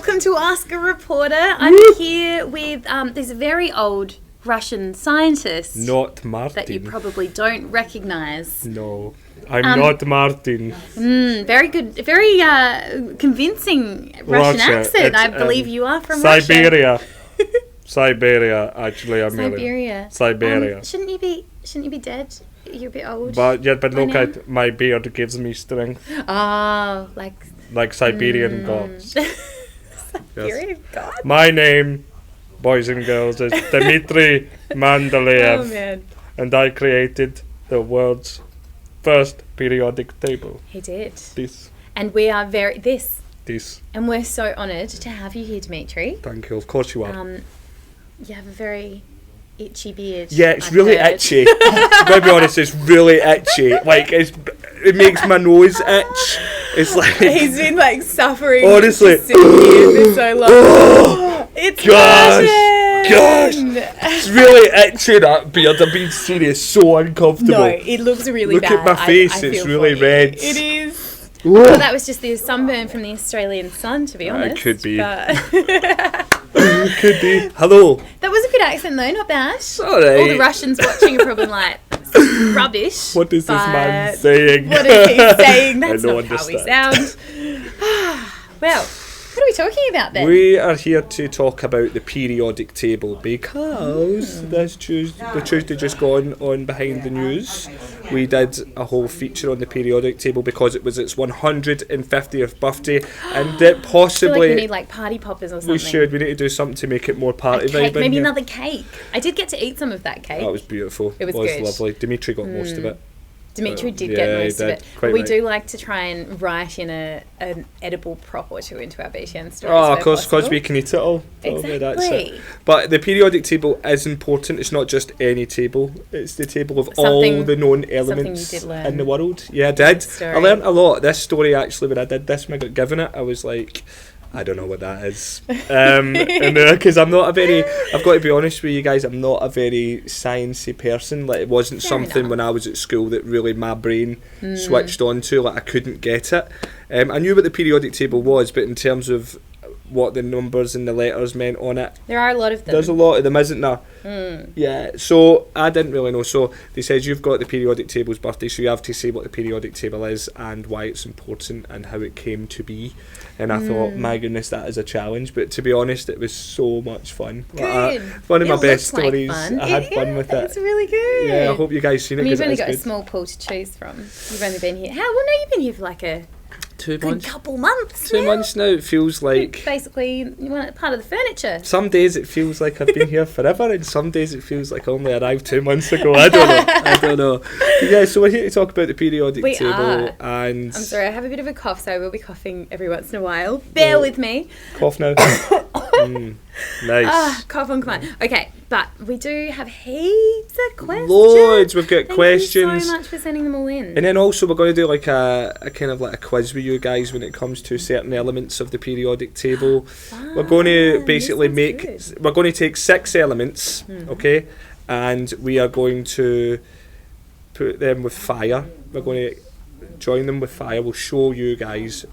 Welcome to Ask a Reporter. I'm here with this very old Russian scientist. Not Martin. That you probably don't recognise. No, I'm not Martin. Very good, very convincing Russian accent. I believe you are from Siberia. Russia. Siberia, actually, I'm Siberia. Siberia. Shouldn't you be dead? You're a bit old. But look at my beard gives me strength. Oh, like Siberian gods. Siberian gods. My name, boys and girls, is Dmitry Mendeleev. Oh man. And I created the world's first periodic table. He did. This. And we are This. And we're so honoured to have you here, Dmitry. Thank you. Of course you are. You have a very itchy beard. Yeah, it's really itchy. I'm going to be honest, it's really itchy. Like, it makes my nose itch. It's like... He's been, suffering. Honestly. To sit here for so long. It's gosh! It's really itchy, that beard. I'm being serious. So uncomfortable. No, it looks really bad. Look at my face. It's really red. It is. Well, that was just the sunburn from the Australian sun, to be honest. It could be. Could be. Hello. That was a good accent, though. Not bad. Sorry. All the Russians watching are probably like, rubbish. What is this man saying? What is he saying? That's not how we sound. Well, what are we talking about then? We are here to talk about the periodic table because the Tuesday just gone on Behind the News. We did a whole feature on the periodic table because it was its 150th birthday, and it possibly... I feel like we need party poppers or something. We need to do something to make it more party vibe. Maybe here. Another cake. I did get to eat some of that cake. That was beautiful. It was good. Lovely. Dimitri got most of it. Dimitri did get most of it. But we do like to try and write in an edible prop or two into our BTN stories. Oh, of course, because we can eat it all. Exactly. That's it. But the periodic table is important. It's not just any table. It's the table of all the known elements in the world. Yeah, I did. I learned a lot. This story, actually, when I did this, when I got given it, I was like... I don't know what that is. Because I'm not I've got to be honest with you guys, I'm not a very sciencey person. Like, it wasn't something when I was at school that really my brain switched on to. Like, I couldn't get it. I knew what the periodic table was, but in terms of what the numbers and the letters meant on it, there are a lot of them. There's a lot of them, isn't there? Yeah, so I didn't really know. So they said you've got the periodic table's birthday, so you have to say what the periodic table is and why it's important and how it came to be. And I thought, my goodness, that is a challenge. But to be honest, it was so much fun. Good. One of my best stories. I had fun with it. It's really good. Yeah, I hope you guys seen it. You've only got a small pool to choose from. You've only been here. You've been here for like a 2 months. Couple months. 2 months now. It feels like basically you want part of the furniture. Some days it feels like I've been here forever, and some days it feels like I only arrived 2 months ago. I don't know. Yeah, so we're here to talk about the periodic table. And I'm sorry, I have a bit of a cough, so I will be coughing every once in a while. Bear with me. Cough now. Nice. Cough on command. Okay, but we do have heaps of questions. Loads. We've got questions. Thank you so much for sending them all in. And then also we're going to do like a kind of like a quiz with you guys when it comes to certain elements of the periodic table. We're going to basically we're going to take 6 elements, okay, and we are going to put them with fire. We're going to join them with fire. We'll show you guys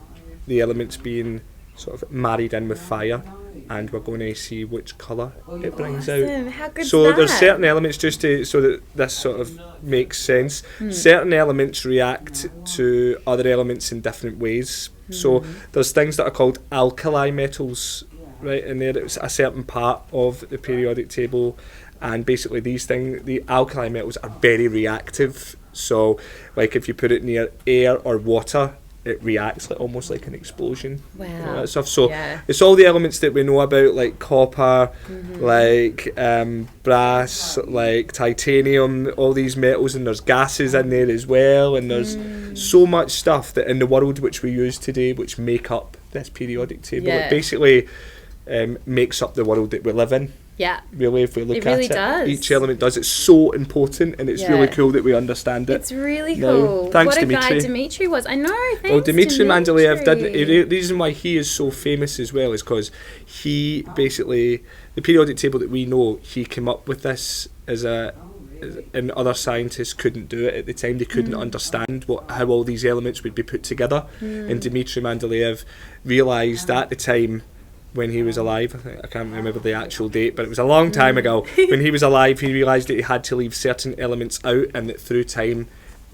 the elements being sort of married in with fire, and we're going to see which colour it brings out. How good is so that? There's certain elements, just so that this sort of makes sense. Certain elements react to other elements in different ways. So there's things that are called alkali metals, right? And it's a certain part of the periodic table, and basically these things, the alkali metals, are very reactive. So like if you put it near air or water, it reacts almost like an explosion. Wow. That stuff. So it's all the elements that we know about, like copper, like brass, like titanium, all these metals, and there's gases in there as well, and there's so much stuff that in the world which we use today which make up this periodic table. It basically makes up the world that we live in. Yeah. Really, if we look really at it, does. each element does. It's so important, and it's really cool that we understand it. It's really cool. Thanks, what a Dmitry. guy Dmitry was. I know. Thanks, Well, Dmitry Mendeleev didn't. The reason why he is so famous as well is because he basically, the periodic table that we know, he came up with this and other scientists couldn't do it at the time. They couldn't understand how all these elements would be put together. And Dmitry Mendeleev realised at the time when he was alive. I can't remember the actual date, but it was a long time ago. When he was alive, he realised that he had to leave certain elements out, and that through time,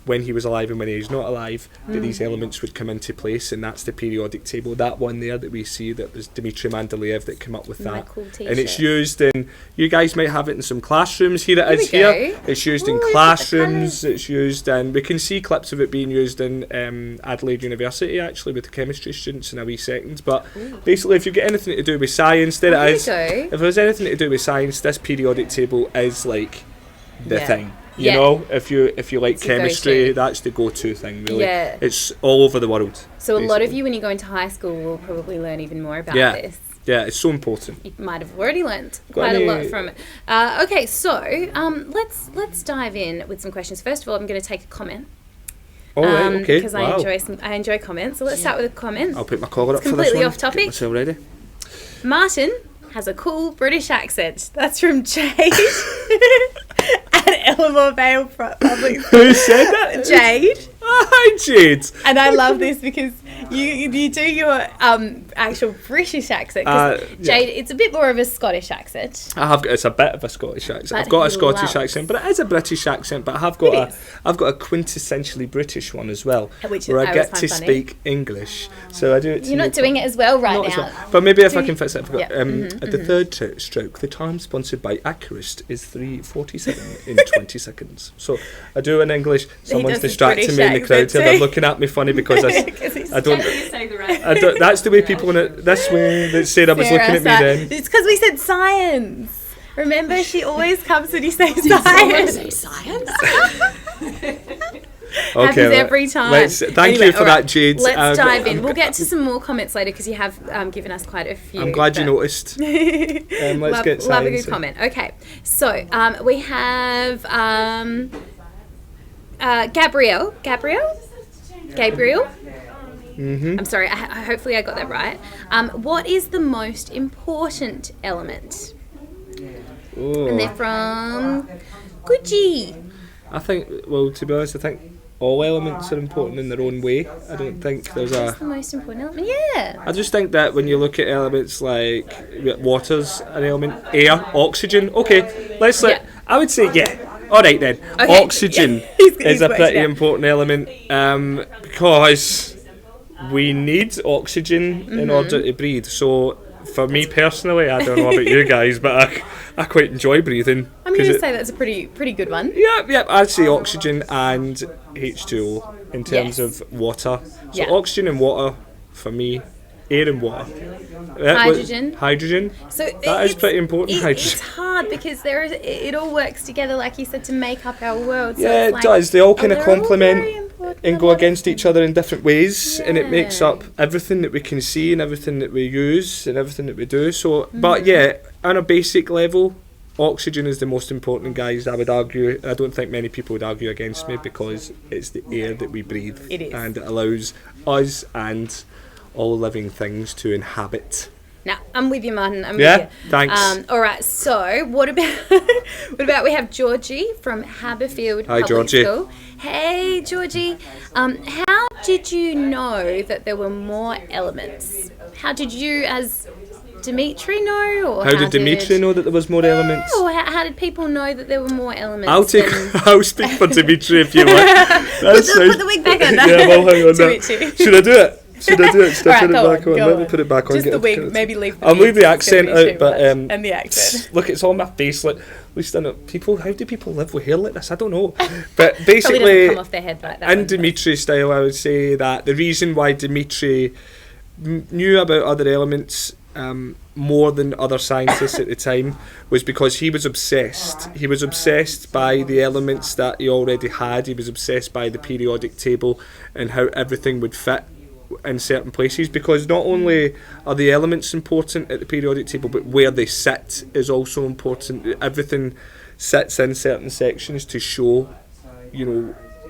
when he was alive and when he's not alive, that these elements would come into place, and that's the periodic table. That one there that we see, that was Dmitry Mendeleev that came up with that. Cool and it's used in, you guys might have it in some classrooms. Here it is here. It's used in classrooms, it's used in, we can see clips of it being used in Adelaide University actually with the chemistry students in a wee second. But basically, if you get anything to do with science, there it is. If there's anything to do with science, this periodic table is like the thing. You know, if you like chemistry, that's the go-to thing, really. Yeah. It's all over the world. So basically, a lot of you, when you go into high school, will probably learn even more about this. Yeah, it's so important. You might have already learnt quite a lot from it. Okay, so let's dive in with some questions. First of all, I'm going to take a comment. Oh, right, okay. Because I enjoy comments. So let's start with a comment. I'll put my collar up for this one. Completely off topic. Get myself ready. Martin has a cool British accent. That's from Jade. Elmore Vale Public School. Who said that? Jade. Hi, Jade. And I love this because you do your actual British accent. Jade, it's a bit more of a Scottish accent. It's a bit of a Scottish accent. I've got a Scottish accent, but it is a British accent. But I've got a quintessentially British one as well, where I get to speak English. So I do it. You're not doing it as well right now. But maybe if I can fix it, at the third stroke, the time sponsored by Accurist is 3:47 in 20 seconds. So I do it in English. Someone's distracting me in the crowd here. They're looking at me funny because I don't. That's the way people in it. This way that Sarah was looking at me then. It's because we said science. Remember, she always comes when you say science. Say science. Okay, happens every time. Thank you for that, Jade. Let's dive in. We'll get to some more comments later because you have given us quite a few. I'm glad you noticed. Let's get science. Love a good comment. Okay, so we have Gabrielle. I'm sorry. Hopefully I got that right. What is the most important element? Ooh. And they're from Gucci. I think, well, to be honest, I think all elements are important in their own way. I don't think there's What's the most important element? Yeah. I just think that when you look at elements like water's an element, air, oxygen. Okay, I would say All right then. Okay. Oxygen is a pretty important element because we need oxygen in order to breathe. So for me personally, I don't know about you guys, but I quite enjoy breathing. I'm going to say that's a pretty good one. Yeah, I'd say oxygen and H2O in terms of water. So oxygen and water for me, air and water. Hydrogen. So that is pretty important. Hydrogen. It's hard because it all works together, like you said, to make up our world. So yeah, it does. They all kind of complement and go against each other in different ways, and it makes up everything that we can see and everything that we use and everything that we do. So, but yeah, on a basic level, oxygen is the most important, guys. I would argue. I don't think many people would argue against me because it's the air that we breathe. It is. And it allows us and all living things to inhabit. Now, I'm with you, Martin. I'm with you. Thanks. All right, so what about we have Georgie from Haberfield Public School. Hey, Georgie. How did you know that there were more elements? How did you, as Dmitry, know? Or how did Dmitry know that there was more elements? Or how did people know that there were more elements? I'll speak for Dmitry if you like. Put the wig back on. Yeah, well, hang on now. Should I do it? Should I do it? Should I put it back on? Let me put it back on. Just the wig, maybe leave the I'll leave the accent out, but and the accent. Look, it's on my face. Like, at least I know people. How do people live with hair like this? I don't know. But basically, doesn't come off their head like that. In Dmitry's style, I would say that the reason why Dmitry knew about other elements more than other scientists at the time was because he was obsessed. He was obsessed by the elements that he already had. He was obsessed by the periodic table and how everything would fit in certain places, because not only are the elements important at the periodic table, but where they sit is also important. Everything sits in certain sections to show,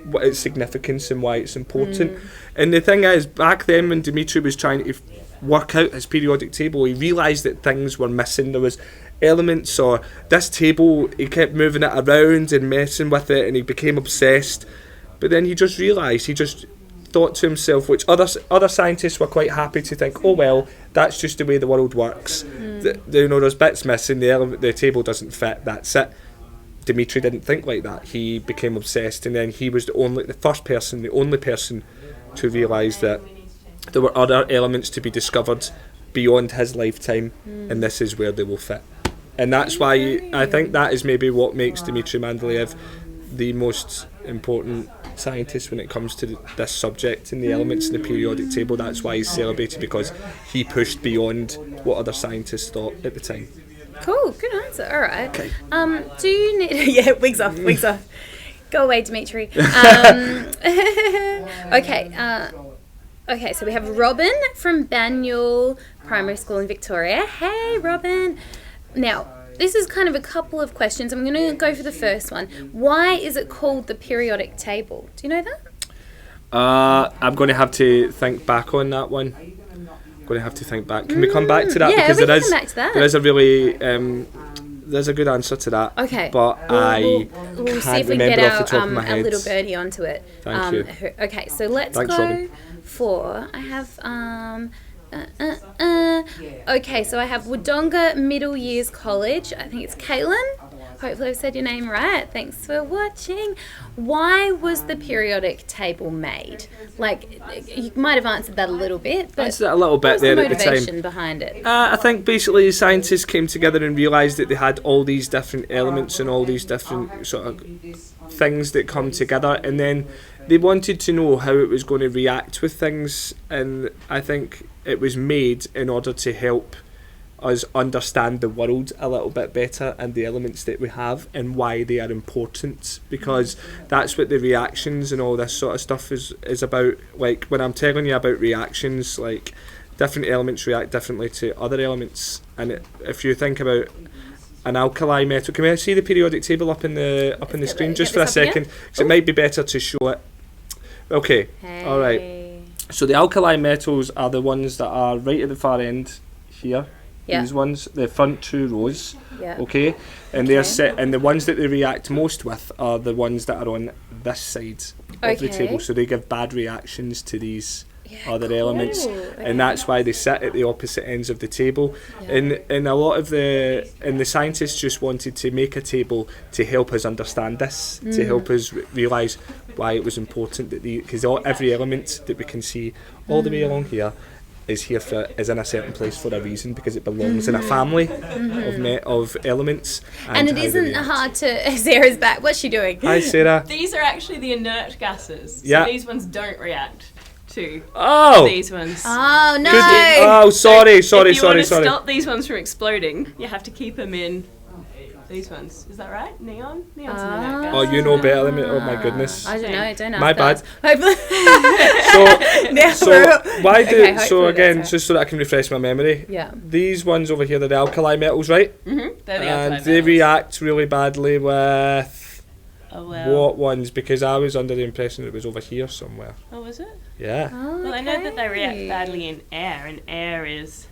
what its significance and why it's important. And the thing is, back then when Dmitry was trying to work out his periodic table, he realised that things were missing. There was elements, or this table, he kept moving it around and messing with it, and he became obsessed. But then he just realised, he just thought to himself, which other scientists were quite happy to think, oh well, that's just the way the world works. There's bits missing, the table doesn't fit, that's it. Dmitry didn't think like that. He became obsessed, and then he was the only person to realise that there were other elements to be discovered beyond his lifetime, and this is where they will fit. And that's why I think that is maybe what makes Dmitry Mendeleev the most important scientist when it comes to this subject and the elements in the periodic table. That's why he's celebrated, because he pushed beyond what other scientists thought at the time. Cool, good answer. All right. Okay. Do you need? Yeah, wigs off. Go away, Dmitry. Okay. Okay. So we have Robin from Banyule Primary School in Victoria. Hey, Robin. Now, this is kind of a couple of questions. I'm going to go for the first one. Why is it called the periodic table? Do you know that? I'm going to have to think back on that one. Going to have to think back. Can we come back to that? Yeah, because we can come back to that. There is a really there's a good answer to that. Okay. But we'll can't see if we remember can get off the top of my our head. little birdie onto it. Thank you. Okay, so let's Thanks, go Robin. for. I have Okay, so I have Wodonga Middle Years College. I think it's Caitlin. Hopefully I've said your name right. Thanks for watching. Why was the periodic table made? Like, you might have answered that a little bit, but answered that a little bit what was there the at the time. motivation behind it? I think basically scientists came together and realised that they had all these different elements and all these different sort of things that come together, and then they wanted to know how it was going to react with things, and I think it was made in order to help us understand the world a little bit better and the elements that we have and why they are important, because that's what the reactions and all this sort of stuff is about. Like, when I'm telling you about reactions, like, different elements react differently to other elements, and if you think about an alkali metal, can we see the periodic table up in the screen just for a second, because it might be better to show it. Okay, alright, so the alkali metals are the ones that are right at the far end here. Yeah. These ones, the front two rows, okay, and they're set, and the ones that they react most with are the ones that are on this side of the table, so they give bad reactions to these other elements, and that's why they sit at the opposite ends of the table. And a lot of the scientists just wanted to make a table to help us understand this, to help us realise why it was important that because every element that we can see all the way along here is in a certain place for a reason, because it belongs in a family of elements. And it isn't hard to... Sarah's back. What's she doing? Hi, Sarah. These are actually the inert gases. Yeah. So these ones don't react to these ones. Oh, no. Sorry. If you want to stop these ones from exploding, you have to keep them in these ones. Is that right? Neon's an inert gas. Oh, you know better than me. Oh my goodness. I don't know. Don't ask. My bad. Just so that I can refresh my memory. Yeah. These ones over here, they're the alkali metals, right? Mm-hmm. They're the alkali and metals. They react really badly with what ones? Because I was under the impression it was over here somewhere. Oh, was it? Yeah. Oh, well, I know that they react badly in air, and air is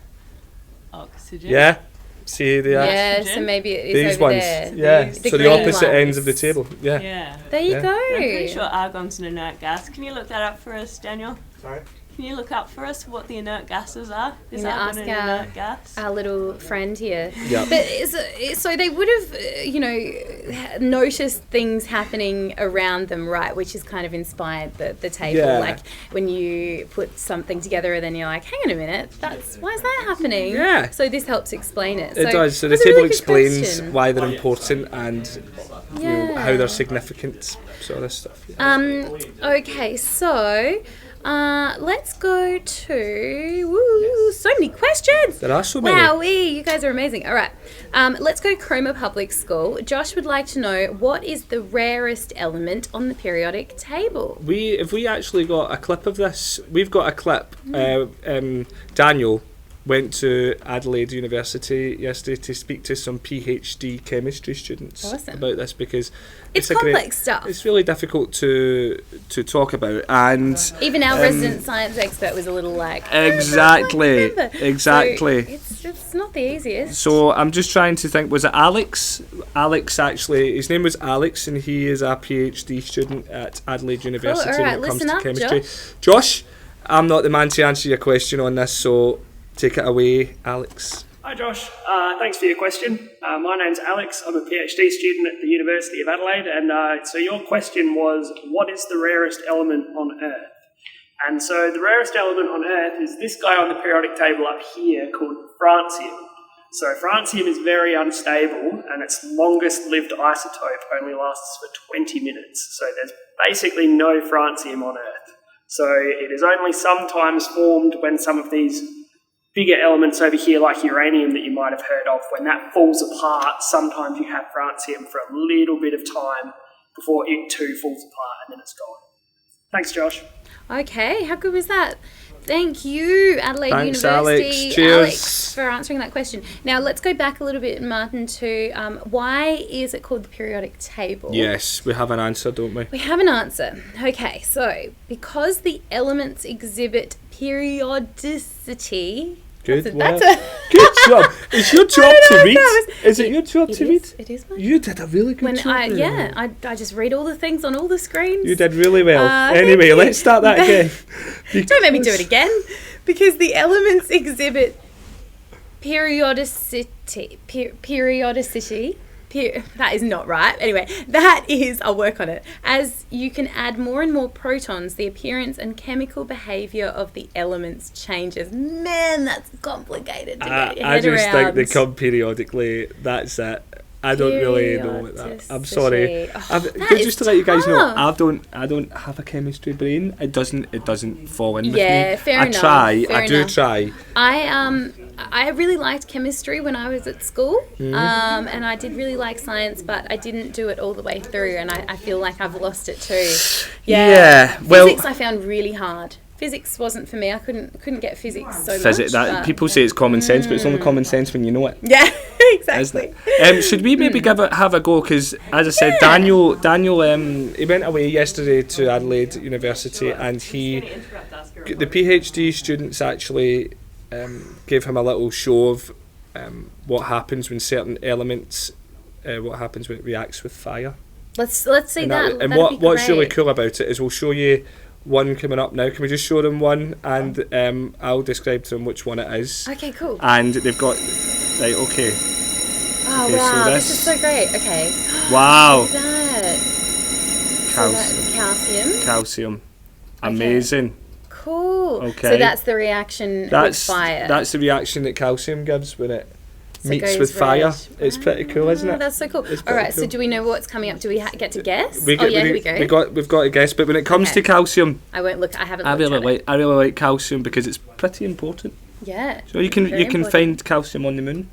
oxygen. Yeah. See, they are. Yeah, so maybe it's these over ones. there. Yeah, so the opposite ends of the table. Yeah. There you go. I'm pretty sure argon's an inert gas. Can you look that up for us, Daniel? Sorry? Can you look up for us what the inert gases are? Is argon an inert gas? Our little friend here. Yeah. But so they would have, noticed things happening around them, right? Which has kind of inspired the table. Yeah. Like when you put something together and then you're like, hang on a minute, why is that happening? Yeah. So this helps explain it. It does. So the table explains why they're important and how they're significant, sort of stuff. Yeah. Okay, so... let's go to so many questions. There are so many. Wowee, you guys are amazing. All right, let's go Cromer Public School. Josh would like to know, what is the rarest element on the periodic table? If we actually got a clip of this, we've got a clip. Daniel went to Adelaide University yesterday to speak to some PhD chemistry students about this, because it's complex stuff. It's really difficult to talk about, and even our resident science expert was a little like exactly. So it's not the easiest. So I'm just trying to think. Was it Alex? Alex, actually, his name was Alex, and he is a PhD student at Adelaide University when it comes to chemistry. Josh, I'm not the man to answer your question on this, so take it away, Alex. Hi Josh, thanks for your question. My name's Alex, I'm a PhD student at the University of Adelaide, and so your question was, what is the rarest element on Earth? And so the rarest element on Earth is this guy on the periodic table up here called francium. So francium is very unstable, and its longest lived isotope only lasts for 20 minutes. So there's basically no francium on Earth. So it is only sometimes formed when some of these bigger elements over here, like uranium that you might have heard of, when that falls apart, sometimes you have francium for a little bit of time before it too falls apart and then it's gone. Thanks, Josh. Okay, how good was that? Thank you, Adelaide University. Alex. Cheers. Alex, for answering that question. Now, let's go back a little bit, Martin, to why is it called the periodic table? Yes, we have an answer, don't we? We have an answer. Okay, so because the elements exhibit periodicity... Good, good job. It's your job to read. Is it your job to read? It is. You did a really good job. I just read all the things on all the screens. You did really well. Anyway, let's start that again. Don't make me do it again. Because the elements exhibit periodicity. That is not right. Anyway, I'll work on it. As you can add more and more protons, the appearance and chemical behaviour of the elements changes. Man, that's complicated to get your head around. I just think they come periodically. That's it. I don't really know what that. I'm sorry. Just to let you guys know, I don't have a chemistry brain. It doesn't fall in with me. Yeah, fair enough. I do try. I really liked chemistry when I was at school, and I did really like science, but I didn't do it all the way through, and I feel like I've lost it too. Yeah. Well, physics I found really hard. Physics wasn't for me. I couldn't get physics so much. People say it's common sense, but it's only common sense when you know it. Yeah, exactly. Should we maybe have a go? Because as I said, Daniel, he went away yesterday to Adelaide University, and the PhD students actually gave him a little show of what happens when certain elements, what happens when it reacts with fire. Let's see that. And what's really cool about it is we'll show you one coming up now. Can we just show them one, and I'll describe to them which one it is. Okay, cool. And they've got okay. Oh okay, wow, this is so great. Okay. Wow. What is that? Calcium. Calcium. Amazing. Okay. Cool. Okay. So that's the reaction with fire. That's the reaction that calcium gives when it meets with fire. It's pretty cool, isn't it? That's so cool. All right, so do we know what's coming up? Do we get to guess? Here we go. We've got to guess, but when it comes to calcium, I won't look. I haven't. I really like calcium because it's pretty important. Yeah. So you can find calcium on the moon.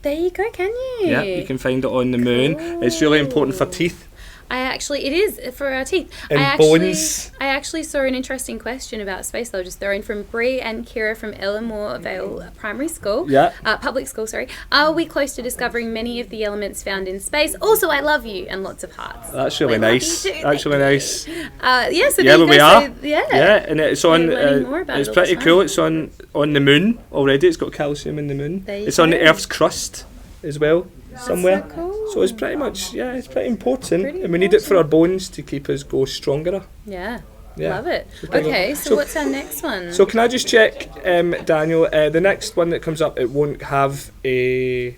There you go. Can you? Yeah, you can find it on the moon. It's really important for teeth. It is for our teeth. And bones. I actually saw an interesting question about space that I'll just throw in from Bree and Kira from Ellamore Vale Primary School. Yeah. Public school, sorry. Are we close to discovering many of the elements found in space? Also, I love you, and lots of hearts. That's really nice. That's really nice. So there we are. So, yeah, and it's on. It's pretty cool. It's on the moon already. It's got calcium in the moon. It's on the Earth's crust as well. Somewhere. So cool. So it's pretty much, it's pretty important. And we need it for our bones to keep us go stronger. Yeah. Love it. Okay, so what's our next one? So can I just check, Daniel, the next one that comes up, it won't have a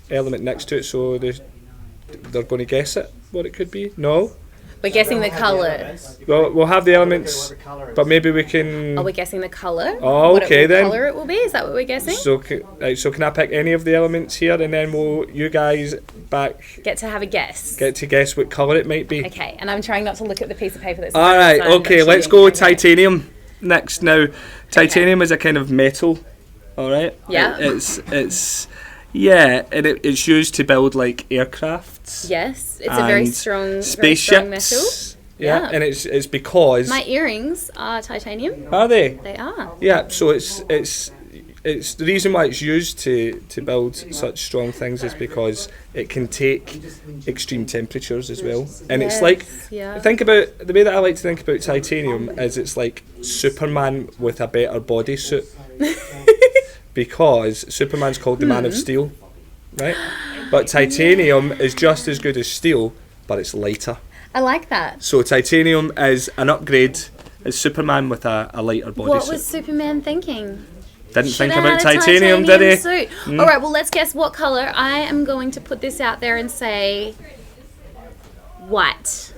element next to it, so they're going to guess it, what it could be? No? We're guessing the colour. Well, we'll have the elements, but maybe we can... Are we guessing the colour? Oh, okay then. What colour it will be? Is that what we're guessing? So can I pick any of the elements here, and then you guys get to have a guess. Get to guess what colour it might be. Okay, and I'm trying not to look at the piece of paper that's... All right, okay, let's go with titanium next. Now, titanium is a kind of metal, all right? Yeah. And it's used to build like aircrafts. Yes, it's a very strong spaceships. Metal. Yeah, and it's because my earrings are titanium. Are they? They are. Yeah, so it's it's the reason why it's used to build such strong things is because it can take extreme temperatures as well. And it's like, think about, the way that I like to think about titanium is it's like Superman with a better bodysuit. Because Superman's called the Man of Steel, right? But titanium is just as good as steel, but it's lighter. I like that. So titanium is an upgrade. It's Superman with a lighter bodysuit. What was Superman thinking? Didn't think about titanium, did he? Suit. All right, well, let's guess what color. I am going to put this out there and say white.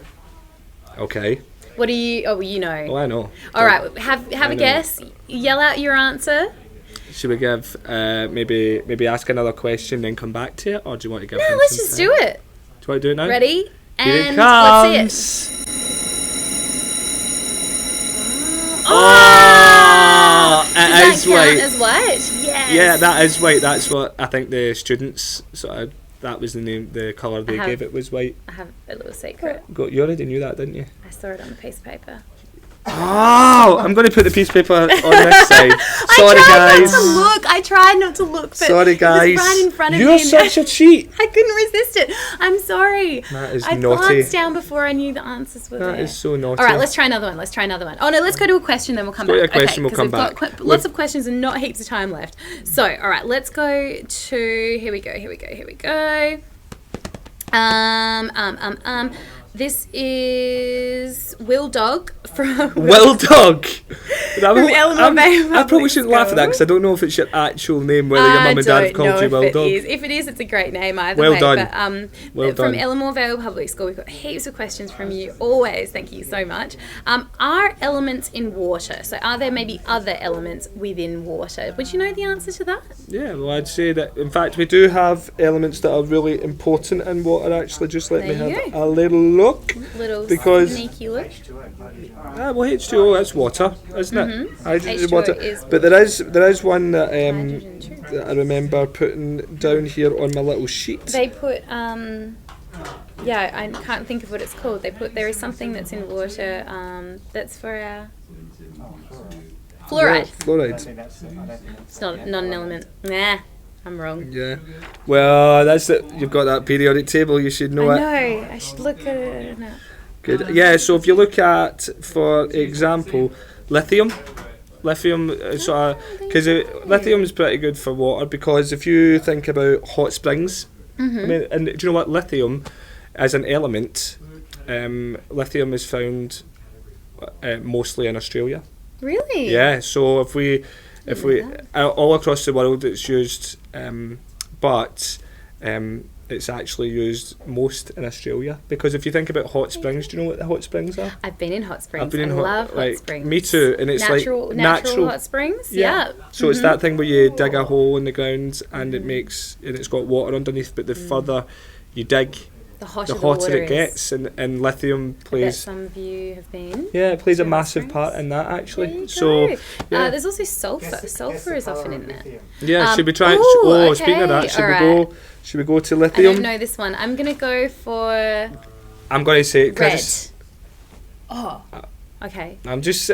Okay. What do you... Oh, you know. Oh, I know. All right, have a guess. Yell out your answer. Should we give, maybe ask another question then come back to it? Or do you want to give No, let's just do it. Do you want to do it now? Ready? Here And it comes. let's see it. It is white. As white? Yes. Yeah, that is white. That's what I think the students that was the name, the colour they gave it was white. I have a little secret. You already knew that, didn't you? I saw it on a piece of paper. Oh, I'm going to put the piece of paper on this side. Sorry, guys. I tried not to look. But sorry, guys. It was right in front of You're me. such a cheat. I couldn't resist it. I'm sorry. That is I naughty. glanced down before I knew the answers were there. That is so naughty. All right, let's try another one. Oh, no, let's go to a question, then we'll come back. Go to a question, we'll come back. We've got lots of questions and not heaps of time left. So, all right, let's go to... Here we go. This is Will Dog from... Will Dog? I probably shouldn't laugh at that because I don't know if it's your actual name, whether your mum and dad have called you Will Dog. If it is, it's a great name either well way. Done. But, from Elmore Vale Public School, we've got heaps of questions from you always. Thank you so much. Are elements in water? So are there maybe other elements within water? Would you know the answer to that? Yeah, well, I'd say that, in fact, we do have elements that are really important in water, actually. Just let me have a little look. Sneaky look. Well, H2O is water, isn't it? Hydrogen H2O water. is but there is one that I remember putting down here on my little sheet. They put I can't think of what it's called. There is something that's in water that's for our fluoride. Fluoride. It's not an element. Nah. I'm wrong. Yeah. Well, that's it. You've got that periodic table. You should know it. I know. I should look at it now. Good. Yeah. So if you look at, for example, lithium lithium is pretty good for water because if you think about hot springs, I mean, and do you know what, lithium as an element, lithium is found mostly in Australia. Really? Yeah. So if we all across the world it's used, but it's actually used most in Australia because if you think about hot springs, do you know what the hot springs are? I've been in hot springs. I love hot springs. Me too, and it's natural hot springs. Yeah. So it's that thing where you dig a hole in the ground and it's got water underneath, but the further you dig, the hotter it gets, and lithium plays. Some of you have been. Yeah, it plays a massive part in that actually. So there's also sulfur. Sulfur is often in there. Yeah, should we try? Speaking of that, should we go to lithium? I don't know this one. I'm gonna go for. I'm gonna say red. Okay. I'm just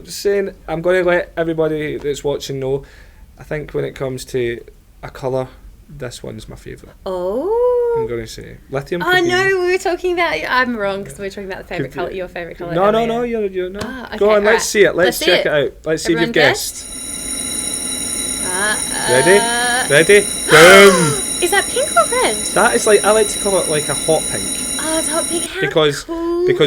saying. I'm gonna let everybody that's watching know. I think when it comes to a colour, this one's my favourite. Oh. I'm going to say lithium. Oh no, we were talking about. I'm wrong because we were talking about the favourite colour. Your favourite colour. No, you're not. Okay, go on, let's see it. Let's check it out. Let's see if you've guessed. Ready? Boom. Is that pink or red? That is I like to call it like a hot pink. Oh, it's hot pink. How because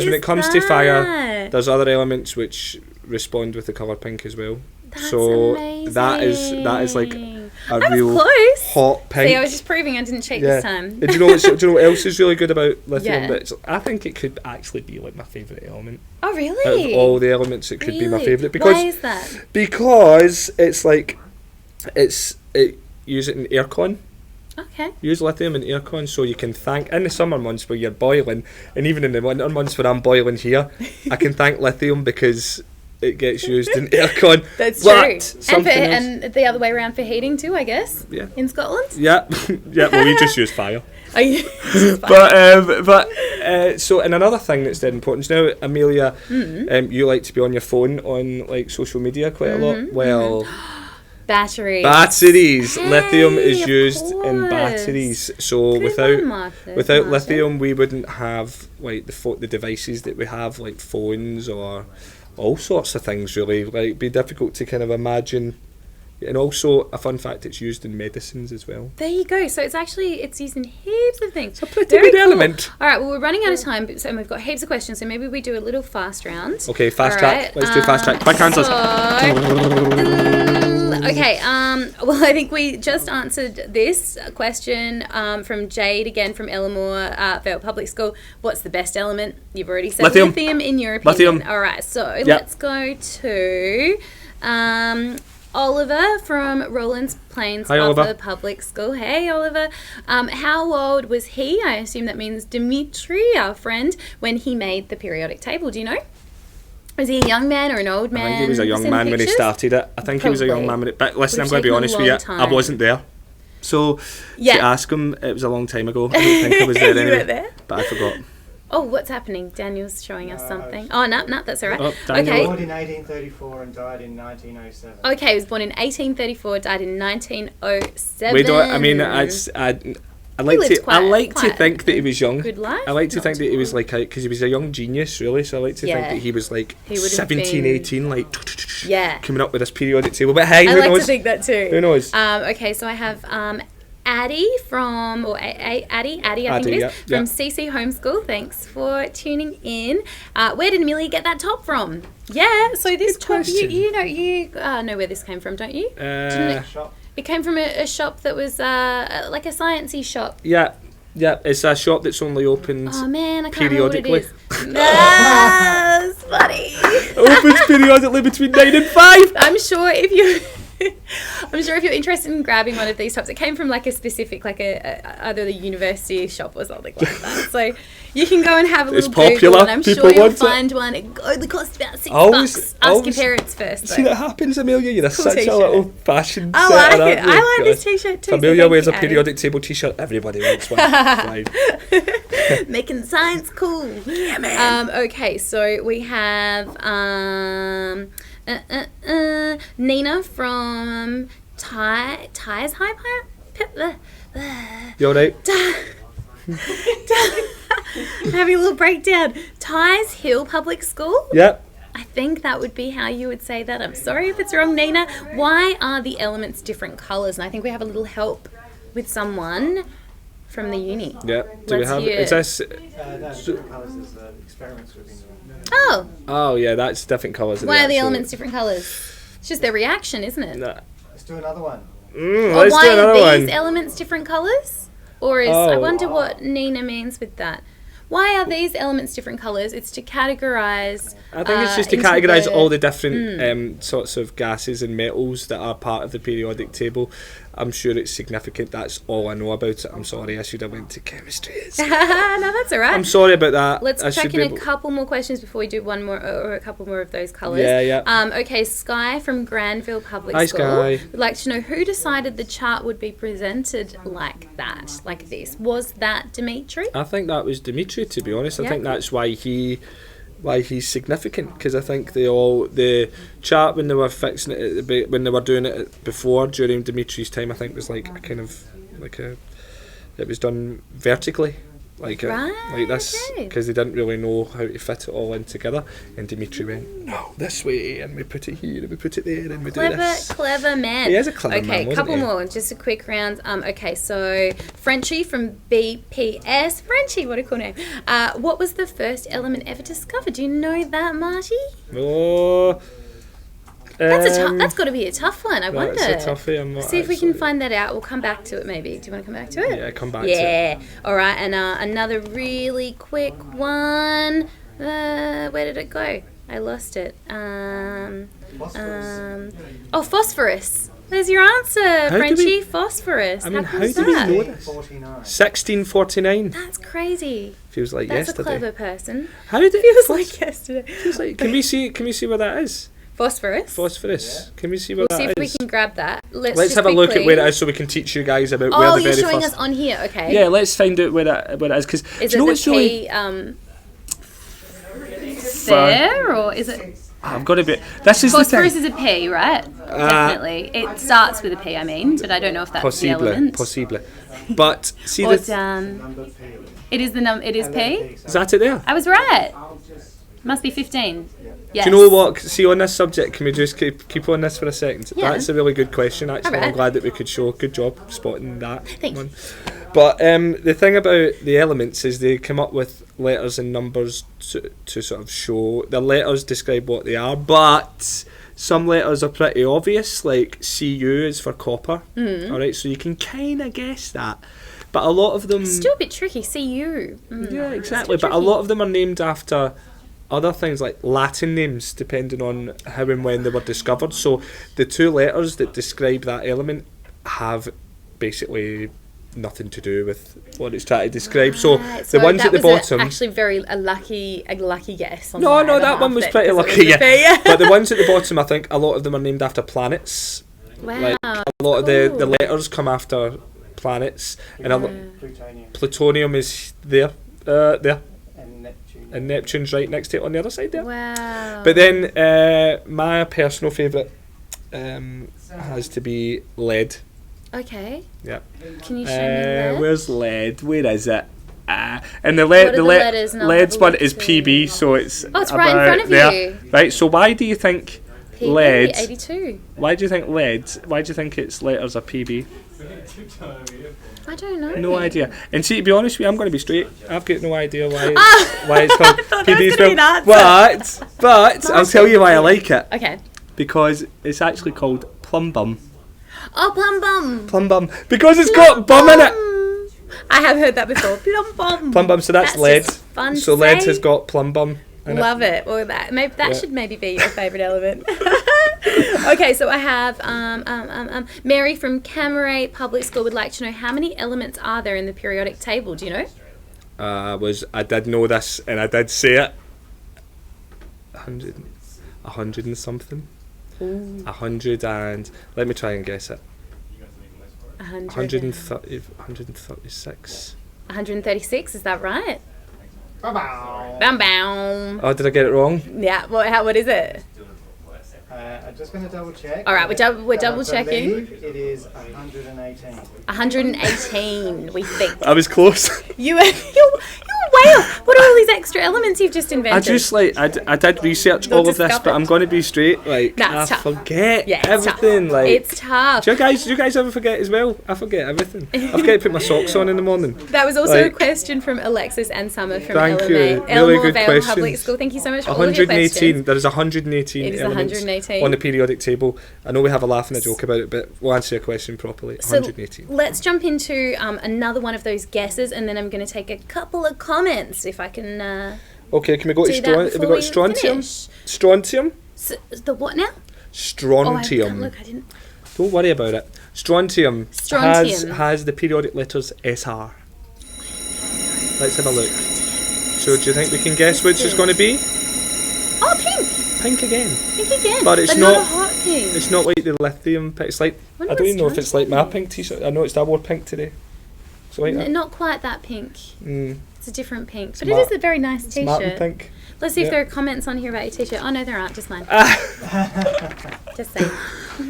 when it comes to fire, there's other elements which respond with the colour pink as well. That's amazing. that is like a real close. Hot pink. See, I was just proving I didn't cheat this time. do you know what else is really good about lithium? That I think it could actually be like my favourite element. Oh really? Out of all the elements, it could be my favourite because why is that? Because it's like use it in aircon. Okay. Use lithium in aircon so you can thank in the summer months where you're boiling, and even in the winter months where I'm boiling here, I can thank lithium because it gets used in aircon. That's true. And the other way around for heating too, I guess. Yeah. In Scotland. Yeah. Well, we just use fire. Oh, yeah. But so, and another thing that's dead important. Now, Amelia, you like to be on your phone on like social media quite a lot. Well, Batteries. Hey, lithium is used in batteries. So without lithium, we wouldn't have like the devices that we have, like phones or all sorts of things. Really, like it'd be difficult to kind of imagine. And also, a fun fact, it's used in medicines as well. There you go. So it's used in heaps of things. It's a pretty good element. All right, well, we're running out of time, so we've got heaps of questions, so maybe we do a little fast round. Okay, fast track. Let's do fast track. Quick answers. Okay, well, I think we just answered this question from Jade, again, from Ellamore Vale Public School. What's the best element? You've already said lithium in your opinion. All right, so let's go to... Oliver from Rollins Plains Upper Public School. Hey, Oliver. How old was he? I assume that means Dmitry, our friend, when he made the periodic table. Do you know? Was he a young man or an old man? I think he was a young man when he started it. I think he was a young man. But listen, I'm going to be honest with you. I wasn't there. So to ask him, it was a long time ago. I don't think I was there anyway. You were there? But I forgot. Oh, what's happening? Daniel's showing us something. Oh, no, that's all right. He was born in 1834 and died in 1907. Okay, he was born in 1834, died in 1907. We don't. I mean, I like to think that he was young. Good life. I like to think that he was like, because he was a young genius, really. So I like to think that he was like 17, 18, like coming up with this periodic table. But hey, who knows? I like to think that too. Who knows? Okay, so I have Addie from, or Addie, I think it is, from CC Homeschool. Thanks for tuning in. Where did Amelia get that top from? Yeah, so this top, you know where this came from, don't you? It came from a shop that was like a sciencey shop. Yeah, it's a shop that's only opened periodically. That's funny. Opens periodically between 9 and 5. I'm sure if you're interested in grabbing one of these tops, it came from like a specific, like either the university shop or something like that. So you can go and have a little Google, and I'm sure you'll find one. It only costs about $6. Ask your parents first. See, that happens, Amelia. You're such a little fashion. I like it. I like this t-shirt too. Amelia wears a periodic table t-shirt. Everybody wants one. Making science cool. Yeah, man. Okay, so we have Nina from Ty's High Pipe. You alright? I'm having a little breakdown. Ty's Hill Public School? Yep. I think that would be how you would say that. I'm sorry if it's wrong, Nina. Why are the elements different colours? And I think we have a little help with someone from the uni. Yeah. Do we have it? Is this? Different colours is the experiments we've been doing. Oh yeah, that's different colours. Why are the elements different colours? It's just their reaction, isn't it? No. Let's do another one. Why are these elements different colours? Or I wonder what Nina means with that. Why are these elements different colours? It's to categorise... I think it's just to categorise all the different sorts of gases and metals that are part of the periodic table. I'm sure it's significant. That's all I know about it. I'm sorry, I should have went to chemistry. No, that's all right. I'm sorry about that. Let's check in a couple more questions before we do one more or a couple more of those colours. Yeah. Okay, Sky from Granville Public School. Hi, Sky. Would like to know who decided the chart would be presented like that, like this. Was that Dmitry? I think that was Dmitry, to be honest. I think that's why he's significant, because I think the chart when they were fixing it when they were doing it before during Dimitri's time, I think was like a kind of it was done vertically like this, because they didn't really know how to fit it all in together, and Dmitry went, no, this way, and we put it here and we put it there and we do this. Clever man. He is a clever man. Okay, couple more, just a quick round. Okay, so Frenchie from BPS. Frenchie, what a cool name. What was the first element ever discovered? Do you know that, Marty? That's got to be a tough one. I wonder. It's a toughie. See if we can find that out. We'll come back to it maybe. Do you want to come back to it? Yeah, come back to it. Yeah. All right, and another really quick one. Where did it go? I lost it. Phosphorus. There's your answer, Frenchie. Phosphorus. I mean, how do we know this? 1649. That's crazy. Feels like That's yesterday. That's a clever person. How did it? Feels like yesterday. Feels like. Can we see where that is? Phosphorus. Yeah. Can we see where that is? We'll see if we can grab that. Let's have a look at where it is so we can teach you guys about where the very first... Oh, you're showing us on here, okay. Yeah, let's find out where it is, because... Is it the P... there, or is it... I've got to be. This is phosphorus the thing. is a P, right? Definitely. It starts with a P, I mean, but I don't know if that's the element. Possibly. But see or the. It is It is P. Is that it there? I was right. Must be 15. Yes. Do you know what? See, on this subject, can we just keep on this for a second? Yeah. That's a really good question, actually. Right. I'm glad that we could show. Good job spotting that Thanks. one. But the thing about the elements is they come up with letters and numbers to sort of show. The letters describe what they are, but some letters are pretty obvious, like Cu is for copper. Alright, so you can kind of guess that. But a lot of them... Still a bit tricky, Cu. Yeah, exactly. But a lot of them are named after other things like Latin names, depending on how and when they were discovered. So the two letters that describe that element have basically nothing to do with what it's trying to describe. So the ones at the bottom... actually a lucky guess. On No, that one was pretty lucky, yeah. But the ones at the bottom, I think a lot of them are named after planets. Wow. Like a lot of the letters come after planets. And plutonium is there. And Neptune's right next to it on the other side there. Wow. But then my personal favourite has to be lead. Okay. Yeah. Can you show me lead? Where's lead? Where is it? And the lead's one is PB, so it's right in front of you. Right. So why do you think PB, lead? 82. Why do you think lead? Why do you think its letters are PB? I don't know. No idea. And see, to be honest with you, I'm going to be straight. I've got no idea why it's called PB. But I'll tell you why I like it. Okay. Because it's actually called plum bum. Oh, plum bum. Plum bum. Because it's got bum in it. I have heard that before. Plum bum. Plum bum. So that's lead. Just fun so to lead say. has got plum bum in Love it. Well, that should maybe be your favourite element. Okay, so I have Mary from Camaray Public School would like to know how many elements are there in the periodic table. Do you know? I did know this and I did say it. 100 and something. Ooh. 100 and let me try and guess it. 136. 136. Is that right? Bow. Bam bam. Oh, did I get it wrong? Yeah. What is it? I'm just going to double check. All right, we're double checking. It is 118. 118, we think. I was close. You're way off. What are all these extra elements you've just invented? I did research all of this, but I'm going to be straight. Like, I forget everything. Like, it's tough. Do you guys ever forget as well? I forget everything. I forget to put my socks on in the morning. That was also a question from Alexis and Summer from Thank you. Really Elmore good Vale questions. Public School. Thank you so much for all of your 118. questions. There is 118 It is elements 118. on the periodic table. I know we have a laugh and a joke about it, but we'll answer your question properly. 118. So let's jump into another one of those guesses, and then I'm going to take a couple of comments if I can. Okay, can we go to have we got strontium? Strontium? The what now? Strontium. Look, I didn't. Don't worry about it. Strontium. Has the periodic letters SR. Let's have a look. So do you think we can guess which it's going to be? Oh, pink. Pink again. Pink again. But it's not a hot pink. It's not like the lithium pink. It's like I don't even know if it's like my pink t-shirt. I noticed I wore pink today. So like that. Not quite that pink. It's a different pink, but it is a very nice t-shirt. Smart and pink. Let's see if there are comments on here about your t-shirt. Oh no, there aren't. Just mine. Just saying.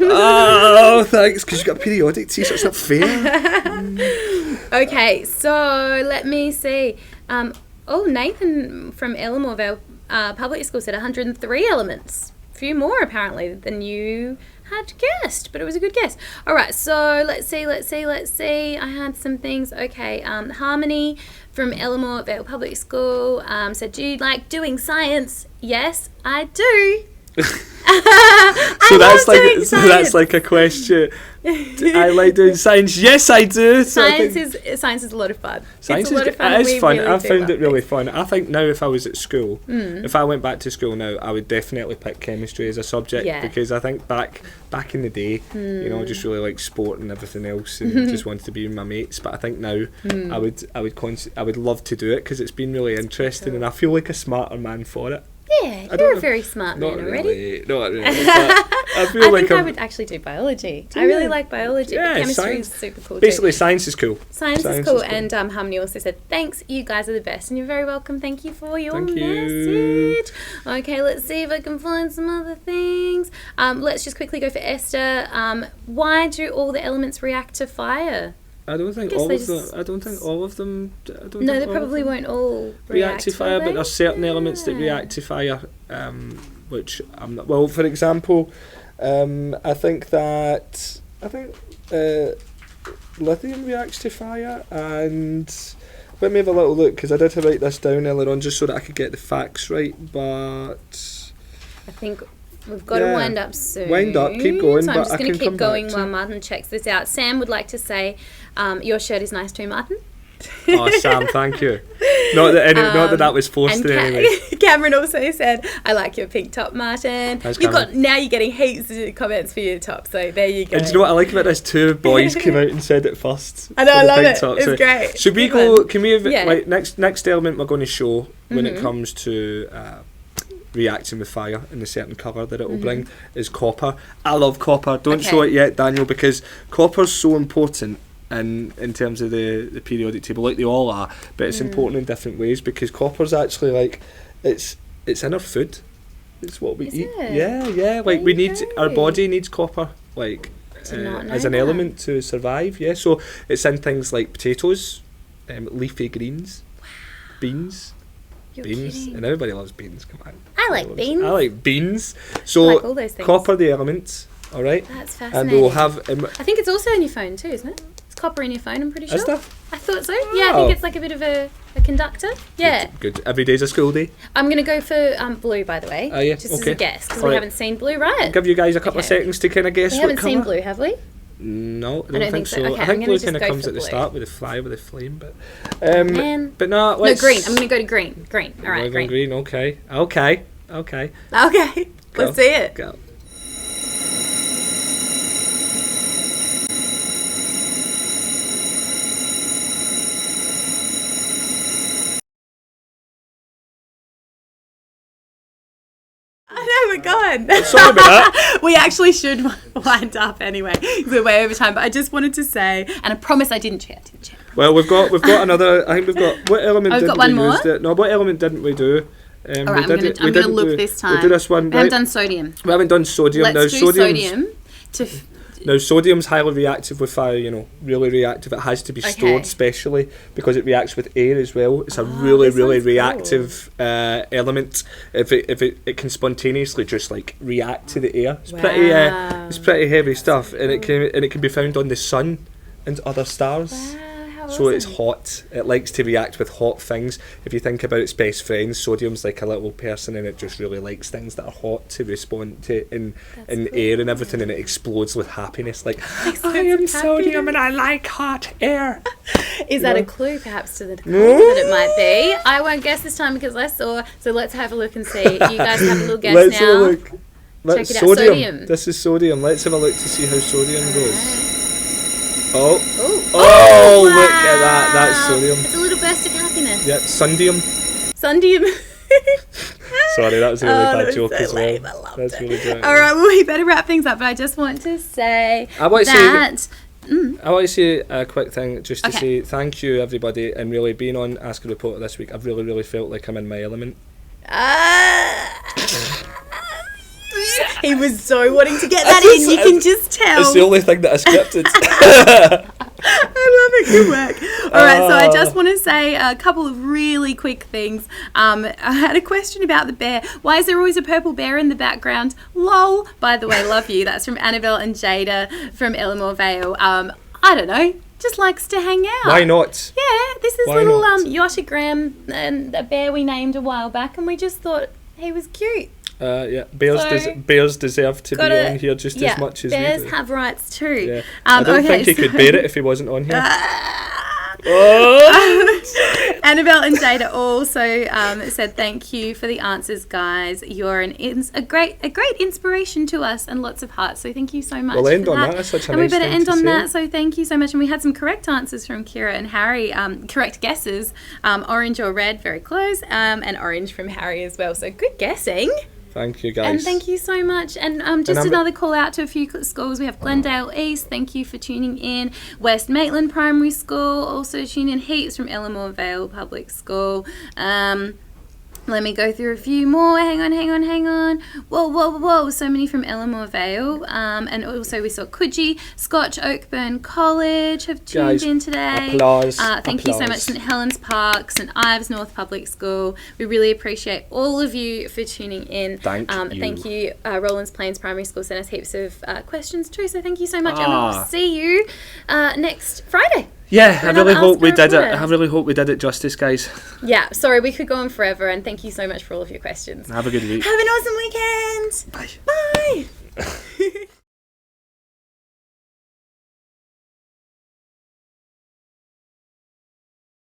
Oh, thanks, because you got a periodic t-shirt. It's not fair. Okay, so let me see. Nathan from Elmore Vale Public School said 103 elements. A few more apparently than you had guessed, but it was a good guess. All right, so let's see. I had some things. Okay, Harmony from Elmore Vale Public School said, do you like doing science? Yes, I do. So that's like a question. I like doing science. Yes, I do. Science is a lot of fun. Science is fun. I found it really fun. I think now if I was at school, if I went back to school now, I would definitely pick chemistry as a subject because I think back in the day, you know, I just really liked sport and everything else, and just wanted to be with my mates. But I think now I would love to do it because it's been really interesting, and I feel like a smarter man for it. Yeah, you're a very smart man already. Not really. I think I would actually do biology. I really like biology. Yeah, but chemistry science. is super cool Basically, too. science is cool. Science is cool. And Harmony also said, thanks, you guys are the best. And you're very welcome. Thank you for your message. Okay, let's see if I can find some other things. Let's just quickly go for Esther. Why do all the elements react to fire? I don't think all of them. I don't think all of them. No, they probably won't all react to fire, but there's certain elements that react to fire, which I'm not. Well, for example, I think lithium reacts to fire, and let me have a little look because I did write this down earlier on just so that I could get the facts right. But I think we've got to wind up soon. Wind up, keep going. So I'm but just going to keep going while Martin checks this out. Sam would like to say, your shirt is nice too, Martin. Oh, Sam, thank you. Not that was forced in any way. Cameron also said, I like your pink top, Martin. Now you're getting heaps of comments for your top, so there you go. And do you know what I like about this? 2 boys came out and said it first. I know, I love it. Top, it's great. Should we go? Can we have like next element we're going to show when it comes to reacting with fire in a certain colour that it will bring is copper. I love copper. Don't show it yet, Daniel, because copper's so important in terms of the periodic table, like they all are, but it's important in different ways because copper's actually like it's in our food. It's what we eat. Yeah. Like we need, our body needs copper, like as an element to survive. Yeah, so it's in things like potatoes, leafy greens, beans. Kidding. And everybody loves beans. Come on. I like beans. I like beans. So I like all those things. Copper, the element. All right. That's fascinating. And we'll have. I think it's also in your phone too, isn't it? It's copper in your phone. I'm pretty sure. Is there? I thought so. Yeah, I think it's like a bit of a conductor. Yeah. Good. Every day's a school day. I'm gonna go for blue, by the way. Oh yeah. Just as a guess, because we haven't seen blue, right? I'll give you guys a couple of seconds to kind of guess. We haven't seen blue, have we? No, I don't think so. Okay, I think blue kind of comes at the start with the flame, but but no. No, green. I'm gonna go to green. Green. All right, green. Okay. Let's see it. Go. I know, we're gone. Sorry about that. We actually should wind up anyway. We're way over time, but I just wanted to say, and I promise I didn't check. Well, we've got another. I think we've got. What element didn't we use? No, what element didn't we do? All right, I'm going to look this time. We'll do this one. We haven't done sodium. We haven't done sodium. Let's do sodium. Now, sodium's highly reactive with fire, really reactive. It has to be stored, especially because it reacts with air as well. It's a really reactive element. If it can spontaneously just like react to the air. It's pretty heavy stuff, and it can be found on the sun and other stars. Wow. So it's hot. It likes to react with hot things. If you think about its best friends, sodium's like a little person, and it just really likes things that are hot to respond to in air and everything, and it explodes with happiness. Like, I am sodium and I like hot air. Is that a clue perhaps to the colour that it might be? I won't guess this time because I saw. So let's have a look and see. You guys have a little guess let's now. Have a look. Check it out. Sodium. This is sodium. Let's have a look to see how sodium goes. Oh, wow. Look at that. That's sodium. It's a little burst of happiness. Yep, sundium. Sorry, that was a really bad joke as well. That's really great. All right, well, we better wrap things up, but I just want to say I want to say a quick thing just to say thank you, everybody, and really being on Ask a Reporter this week, I've really felt like I'm in my element. He was so wanting to get that in. You can just tell. It's the only thing that I scripted. I love it. Good work. All right, so I just want to say a couple of really quick things. I had a question about the bear. Why is there always a purple bear in the background? Lol. By the way, love you. That's from Annabelle and Jada from Elmore Vale. I don't know. Just likes to hang out. Why not? Yeah, this is little Yottagram, and a bear we named a while back, and we just thought he was cute. Bears deserve to be on here just as much as we do. Bears have rights too. Yeah. I don't think he could bear it if he wasn't on here. Annabelle and Jada also said thank you for the answers, guys. You're a great inspiration to us, and lots of hearts. So thank you so much. We'll end on that. That's such a nice thing to say. And we better end on that. So thank you so much. And we had some correct answers from Kira and Harry. Correct guesses. Orange or red, very close. And orange from Harry as well. So good guessing. Thank you, guys. And thank you so much. And another call out to a few schools. We have Glendale East. Thank you for tuning in. West Maitland Primary School. Also tune in heaps from Ellamore Vale Public School. Let me go through a few more. Hang on. Whoa. So many from Ellamore Vale. And also we saw Coogee, Scotch Oakburn College have tuned in today. Applause. Thank you so much, St Helens Park, St Ives North Public School. We really appreciate all of you for tuning in. Thank you. Rollins Plains Primary School sent us heaps of questions too. So thank you so much. And we will see you next Friday. Yeah, I really hope we did it. I really hope we did it justice, guys. Yeah, sorry, we could go on forever, and thank you so much for all of your questions. Have a good week. Have an awesome weekend. Bye. Bye.